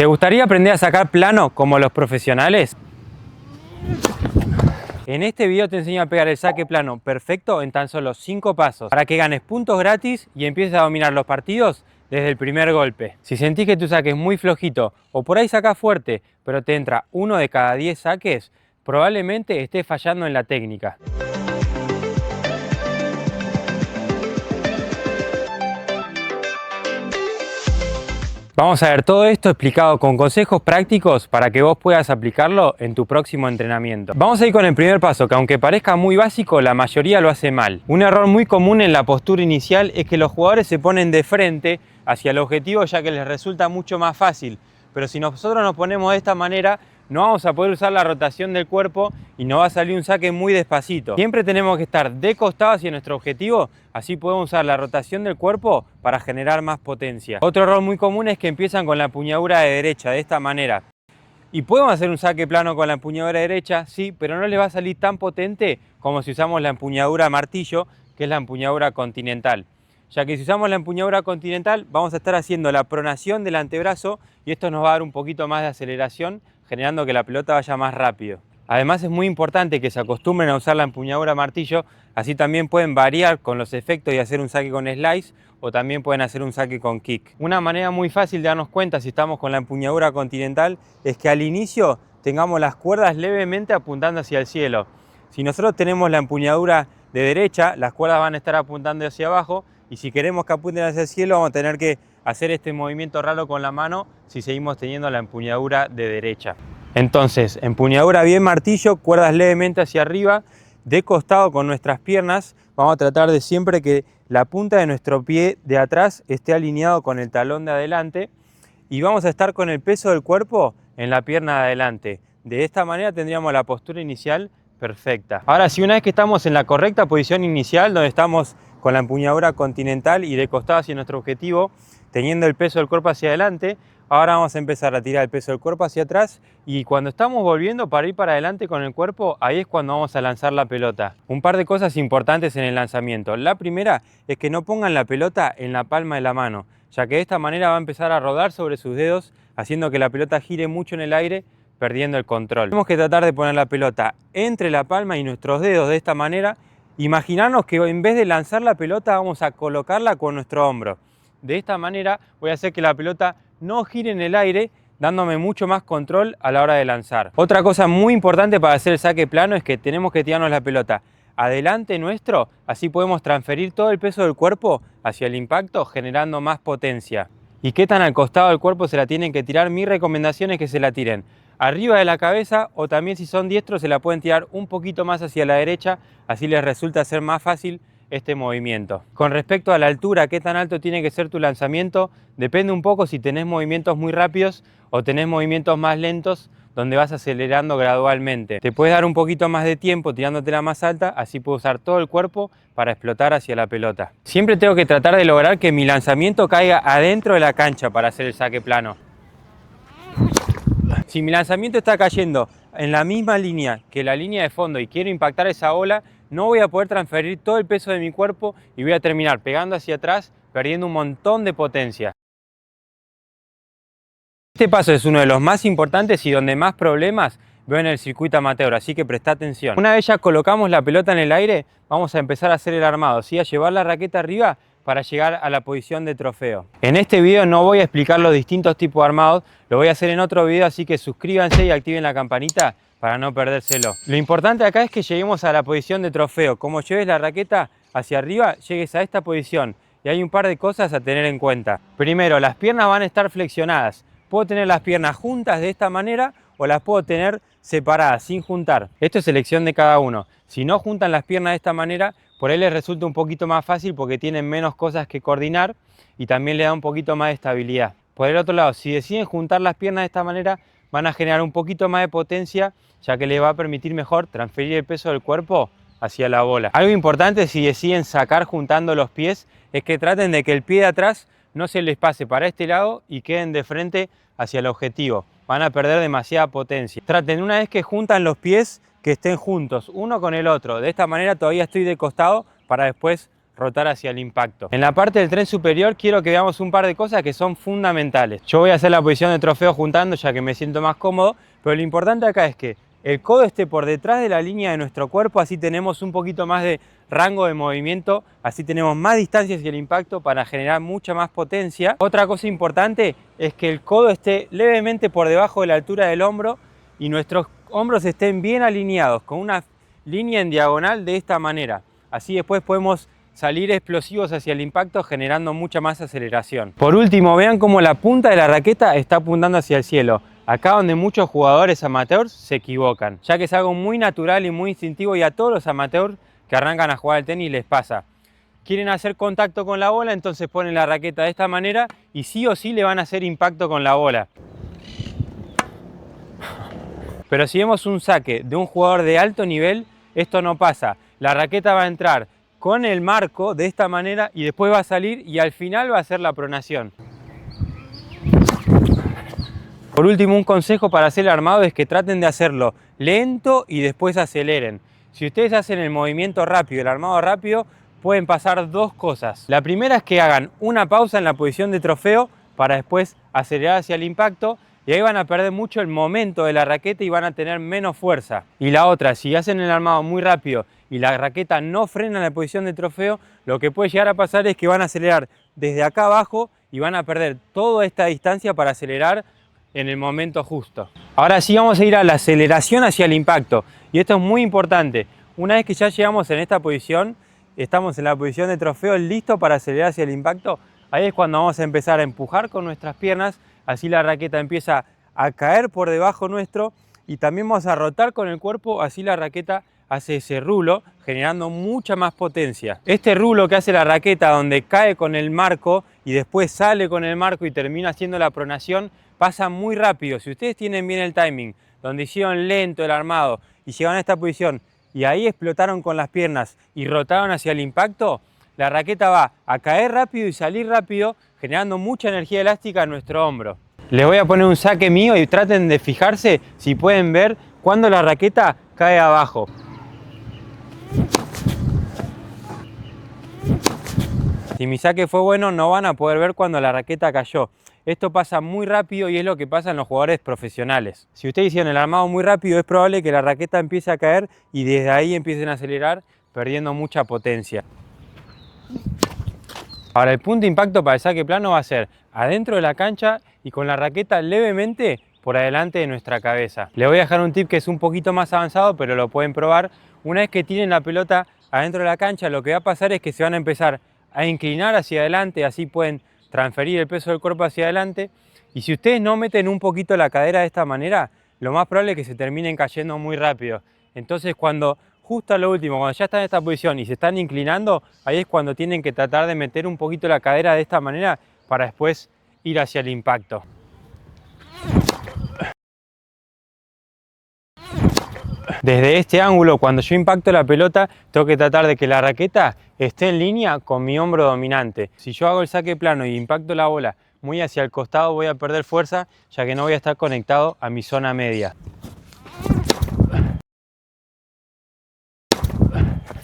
¿Te gustaría aprender a sacar plano como los profesionales? En este video te enseño a pegar el saque plano perfecto en tan solo 5 pasos para que ganes puntos gratis y empieces a dominar los partidos desde el primer golpe. Si sentís que tu saque es muy flojito o por ahí sacás fuerte pero te entra 1 de cada 10 saques, probablemente estés fallando en la técnica. Vamos a ver todo esto explicado con consejos prácticos para que vos puedas aplicarlo en tu próximo entrenamiento. Vamos a ir con el primer paso, que aunque parezca muy básico, la mayoría lo hace mal. Un error muy común en la postura inicial es que los jugadores se ponen de frente hacia el objetivo ya que les resulta mucho más fácil. Pero si nosotros nos ponemos de esta manera, no vamos a poder usar la rotación del cuerpo y nos va a salir un saque muy despacito. Siempre tenemos que estar de costado hacia nuestro objetivo, así podemos usar la rotación del cuerpo para generar más potencia. Otro error muy común es que empiezan con la empuñadura de derecha, de esta manera. Y podemos hacer un saque plano con la empuñadura derecha, sí, pero no les va a salir tan potente como si usamos la empuñadura martillo, que es la empuñadura continental. Ya que si usamos la empuñadura continental vamos a estar haciendo la pronación del antebrazo y esto nos va a dar un poquito más de aceleración, generando que la pelota vaya más rápido. Además es muy importante que se acostumbren a usar la empuñadura martillo, así también pueden variar con los efectos y hacer un saque con slice o también pueden hacer un saque con kick. Una manera muy fácil de darnos cuenta si estamos con la empuñadura continental es que al inicio tengamos las cuerdas levemente apuntando hacia el cielo. Si nosotros tenemos la empuñadura de derecha, las cuerdas van a estar apuntando hacia abajo y si queremos que apunten hacia el cielo vamos a tener que hacer este movimiento raro con la mano si seguimos teniendo la empuñadura de derecha. Entonces, empuñadura bien martillo, cuerdas levemente hacia arriba, de costado con nuestras piernas. Vamos a tratar de siempre que la punta de nuestro pie de atrás esté alineado con el talón de adelante y vamos a estar con el peso del cuerpo en la pierna de adelante. De esta manera tendríamos la postura inicial perfecta. Ahora, si una vez que estamos en la correcta posición inicial, donde estamos con la empuñadura continental y de costado hacia nuestro objetivo, teniendo el peso del cuerpo hacia adelante, ahora vamos a empezar a tirar el peso del cuerpo hacia atrás y cuando estamos volviendo para ir para adelante con el cuerpo, ahí es cuando vamos a lanzar la pelota. Un par de cosas importantes en el lanzamiento. La primera es que no pongan la pelota en la palma de la mano, ya que de esta manera va a empezar a rodar sobre sus dedos, haciendo que la pelota gire mucho en el aire, perdiendo el control. Tenemos que tratar de poner la pelota entre la palma y nuestros dedos de esta manera. Imaginarnos que en vez de lanzar la pelota vamos a colocarla con nuestro hombro. De esta manera voy a hacer que la pelota no gire en el aire, dándome mucho más control a la hora de lanzar. Otra cosa muy importante para hacer el saque plano es que tenemos que tirarnos la pelota adelante nuestro, así podemos transferir todo el peso del cuerpo hacia el impacto, generando más potencia. ¿Y qué tan al costado del cuerpo se la tienen que tirar? Mi recomendación es que se la tiren arriba de la cabeza o también si son diestros se la pueden tirar un poquito más hacia la derecha, así les resulta ser más fácil este movimiento. Con respecto a la altura, qué tan alto tiene que ser tu lanzamiento, depende un poco si tenés movimientos muy rápidos o tenés movimientos más lentos donde vas acelerando gradualmente. Te puedes dar un poquito más de tiempo tirándotela más alta, así puedo usar todo el cuerpo para explotar hacia la pelota. Siempre tengo que tratar de lograr que mi lanzamiento caiga adentro de la cancha para hacer el saque plano. Si mi lanzamiento está cayendo en la misma línea que la línea de fondo y quiero impactar esa bola, no voy a poder transferir todo el peso de mi cuerpo y voy a terminar pegando hacia atrás, perdiendo un montón de potencia. Este paso es uno de los más importantes y donde más problemas veo en el circuito amateur, así que presta atención. Una vez ya colocamos la pelota en el aire, vamos a empezar a hacer el armado, ¿sí? A llevar la raqueta arriba para llegar a la posición de trofeo. En este video no voy a explicar los distintos tipos de armados, lo voy a hacer en otro video, así que suscríbanse y activen la campanita para no perdérselo. Lo importante acá es que lleguemos a la posición de trofeo. Como lleves la raqueta hacia arriba, llegues a esta posición. Y hay un par de cosas a tener en cuenta. Primero, las piernas van a estar flexionadas. Puedo tener las piernas juntas de esta manera o las puedo tener separadas, sin juntar. Esto es elección de cada uno. Si no juntan las piernas de esta manera, por ahí les resulta un poquito más fácil porque tienen menos cosas que coordinar y también le da un poquito más de estabilidad. Por el otro lado, si deciden juntar las piernas de esta manera, van a generar un poquito más de potencia, ya que les va a permitir mejor transferir el peso del cuerpo hacia la bola. Algo importante si deciden sacar juntando los pies es que traten de que el pie de atrás no se les pase para este lado y queden de frente hacia el objetivo. Van a perder demasiada potencia. Traten una vez que juntan los pies que estén juntos, uno con el otro. De esta manera todavía estoy de costado para después rotar hacia el impacto. En la parte del tren superior quiero que veamos un par de cosas que son fundamentales. Yo voy a hacer la posición de trofeo juntando ya que me siento más cómodo, pero lo importante acá es que el codo esté por detrás de la línea de nuestro cuerpo, así tenemos un poquito más de rango de movimiento, así tenemos más distancia hacia el impacto para generar mucha más potencia. Otra cosa importante es que el codo esté levemente por debajo de la altura del hombro y nuestros hombros estén bien alineados con una línea en diagonal de esta manera. Así después podemos salir explosivos hacia el impacto generando mucha más aceleración. Por último, vean cómo la punta de la raqueta está apuntando hacia el cielo. Acá donde muchos jugadores amateurs se equivocan, ya que es algo muy natural y muy instintivo y a todos los amateurs que arrancan a jugar al tenis les pasa. Quieren hacer contacto con la bola, entonces ponen la raqueta de esta manera y sí o sí le van a hacer impacto con la bola. Pero si vemos un saque de un jugador de alto nivel, esto no pasa. La raqueta va a entrar con el marco de esta manera y después va a salir y al final va a ser la pronación. Por último, un consejo para hacer el armado es que traten de hacerlo lento y después aceleren. Si ustedes hacen el movimiento rápido, el armado rápido, pueden pasar dos cosas. La primera es que hagan una pausa en la posición de trofeo para después acelerar hacia el impacto y ahí van a perder mucho el momento de la raqueta y van a tener menos fuerza. Y la otra, si hacen el armado muy rápido y la raqueta no frena en la posición de trofeo, lo que puede llegar a pasar es que van a acelerar desde acá abajo y van a perder toda esta distancia para acelerar en el momento justo. Ahora sí vamos a ir a la aceleración hacia el impacto y esto es muy importante. Una vez que ya llegamos en esta posición, estamos en la posición de trofeo listo para acelerar hacia el impacto, ahí es cuando vamos a empezar a empujar con nuestras piernas, así la raqueta empieza a caer por debajo nuestro y también vamos a rotar con el cuerpo, así la raqueta hace ese rulo generando mucha más potencia. Este rulo que hace la raqueta donde cae con el marco y después sale con el marco y termina haciendo la pronación, pasa muy rápido. Si ustedes tienen bien el timing, donde hicieron lento el armado y llegaron a esta posición y ahí explotaron con las piernas y rotaron hacia el impacto, la raqueta va a caer rápido y salir rápido, generando mucha energía elástica en nuestro hombro. Les voy a poner un saque mío y traten de fijarse si pueden ver cuando la raqueta cae abajo. Si mi saque fue bueno, no van a poder ver cuando la raqueta cayó. Esto pasa muy rápido y es lo que pasa en los jugadores profesionales. Si ustedes hicieron el armado muy rápido, es probable que la raqueta empiece a caer y desde ahí empiecen a acelerar, perdiendo mucha potencia. Ahora, el punto de impacto para el saque plano va a ser adentro de la cancha y con la raqueta levemente por adelante de nuestra cabeza. Les voy a dejar un tip que es un poquito más avanzado, pero lo pueden probar. Una vez que tiren la pelota adentro de la cancha, lo que va a pasar es que se van a empezar a inclinar hacia adelante, así pueden transferir el peso del cuerpo hacia adelante. Y si ustedes no meten un poquito la cadera de esta manera, lo más probable es que se terminen cayendo muy rápido. Entonces justo a lo último, cuando ya están en esta posición y se están inclinando, ahí es cuando tienen que tratar de meter un poquito la cadera de esta manera para después ir hacia el impacto. Desde este ángulo, cuando yo impacto la pelota, tengo que tratar de que la raqueta esté en línea con mi hombro dominante. Si yo hago el saque plano y impacto la bola muy hacia el costado, voy a perder fuerza, ya que no voy a estar conectado a mi zona media.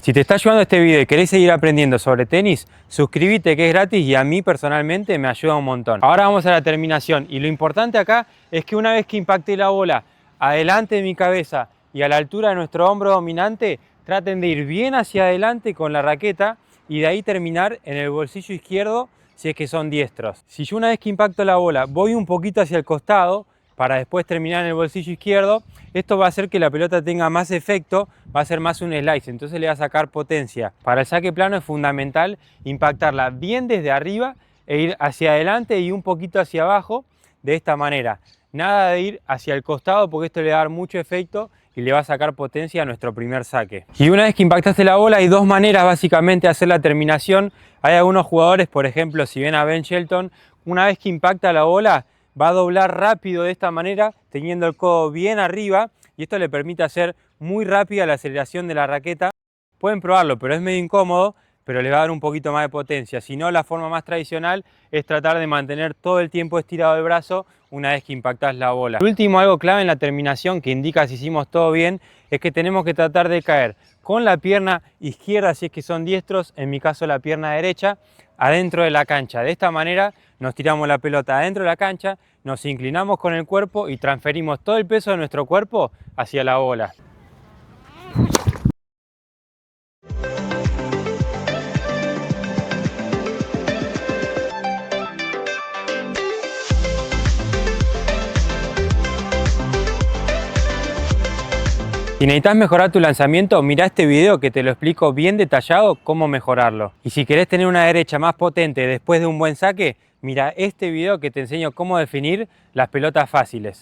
Si te está ayudando este video y querés seguir aprendiendo sobre tenis, suscríbete que es gratis y a mí personalmente me ayuda un montón. Ahora vamos a la terminación y lo importante acá es que una vez que impacte la bola adelante de mi cabeza y a la altura de nuestro hombro dominante, traten de ir bien hacia adelante con la raqueta y de ahí terminar en el bolsillo izquierdo si es que son diestros. Si yo una vez que impacto la bola voy un poquito hacia el costado para después terminar en el bolsillo izquierdo, esto va a hacer que la pelota tenga más efecto, va a ser más un slice, entonces le va a sacar potencia. Para el saque plano es fundamental impactarla bien desde arriba e ir hacia adelante y un poquito hacia abajo de esta manera. Nada de ir hacia el costado porque esto le va a dar mucho efecto y le va a sacar potencia a nuestro primer saque. Y una vez que impactaste la bola hay dos maneras básicamente de hacer la terminación. Hay algunos jugadores, por ejemplo, si ven a Ben Shelton, una vez que impacta la bola va a doblar rápido de esta manera, teniendo el codo bien arriba y esto le permite hacer muy rápida la aceleración de la raqueta. Pueden probarlo, pero es medio incómodo. pero le va a dar un poquito más de potencia. Si no, la forma más tradicional es tratar de mantener todo el tiempo estirado el brazo una vez que impactás la bola. El último, algo clave en la terminación que indica si hicimos todo bien, es que tenemos que tratar de caer con la pierna izquierda, si es que son diestros, en mi caso la pierna derecha, adentro de la cancha. De esta manera nos tiramos la pelota adentro de la cancha, nos inclinamos con el cuerpo y transferimos todo el peso de nuestro cuerpo hacia la bola. Si necesitas mejorar tu lanzamiento, mira este video que te lo explico bien detallado cómo mejorarlo. Y si querés tener una derecha más potente después de un buen saque, mira este video que te enseño cómo definir las pelotas fáciles.